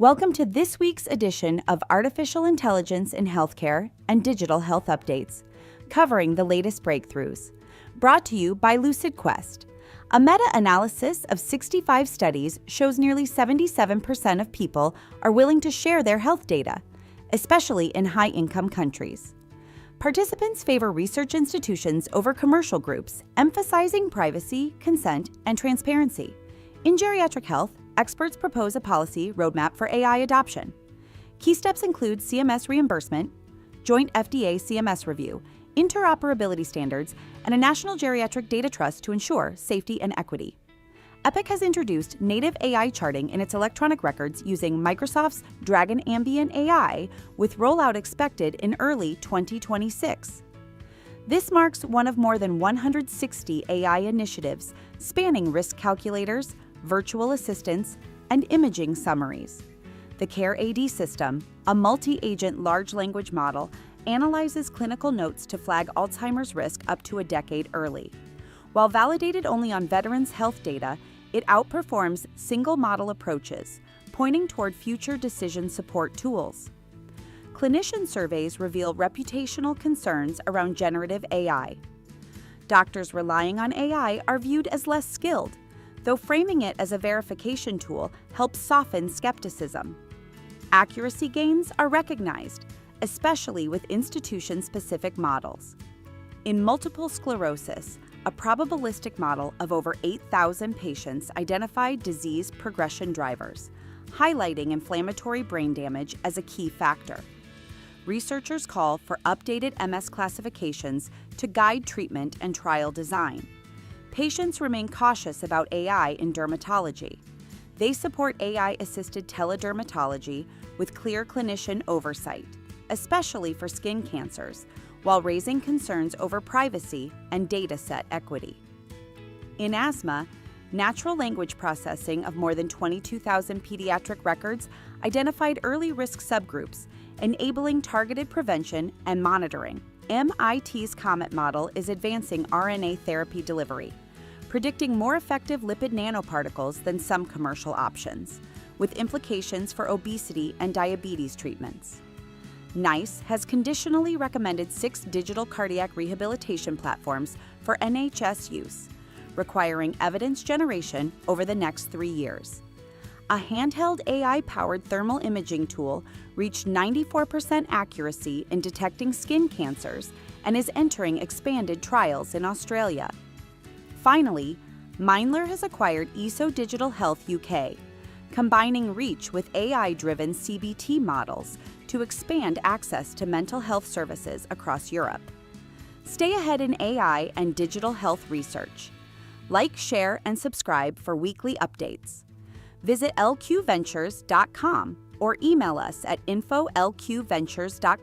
Welcome to this week's edition of Artificial Intelligence in Healthcare and Digital Health Updates, covering the latest breakthroughs. Brought to you by LucidQuest. A meta-analysis of 65 studies shows nearly 77% of people are willing to share their health data, especially in high-income countries. Participants favor research institutions over commercial groups, emphasizing privacy, consent, and transparency. In geriatric health, experts propose a policy roadmap for AI adoption. Key steps include CMS reimbursement, joint FDA-CMS review, interoperability standards, and a national geriatric data trust to ensure safety and equity. Epic has introduced native AI charting in its electronic records using Microsoft's Dragon Ambient AI, with rollout expected in early 2026. This marks one of more than 160 AI initiatives spanning risk calculators, virtual assistants, and imaging summaries. The CARE AD system, a multi-agent large language model, analyzes clinical notes to flag Alzheimer's risk up to a decade early. While validated only on veterans' health data, it outperforms single model approaches, pointing toward future decision support tools. Clinician surveys reveal reputational concerns around generative AI. Doctors relying on AI are viewed as less skilled, though framing it as a verification tool helps soften skepticism. Accuracy gains are recognized, especially with institution-specific models. In multiple sclerosis, a probabilistic model of over 8,000 patients identified disease progression drivers, highlighting inflammatory brain damage as a key factor. Researchers call for updated MS classifications to guide treatment and trial design. Patients remain cautious about AI in dermatology. They support AI-assisted teledermatology with clear clinician oversight, especially for skin cancers, while raising concerns over privacy and dataset equity. In asthma, natural language processing of more than 22,000 pediatric records identified early risk subgroups, enabling targeted prevention and monitoring. MIT's COMET model is advancing RNA therapy delivery, predicting more effective lipid nanoparticles than some commercial options, with implications for obesity and diabetes treatments. NICE has conditionally recommended 6 digital cardiac rehabilitation platforms for NHS use, requiring evidence generation over the next 3 years. A handheld AI-powered thermal imaging tool reached 94% accuracy in detecting skin cancers and is entering expanded trials in Australia. Finally, Mindler has acquired ieso Digital Health UK, combining reach with AI-driven CBT models to expand access to mental health services across Europe. Stay ahead in AI and digital health research. Like, share, and subscribe for weekly updates. Visit lqventures.com or email us at info@lqventures.com.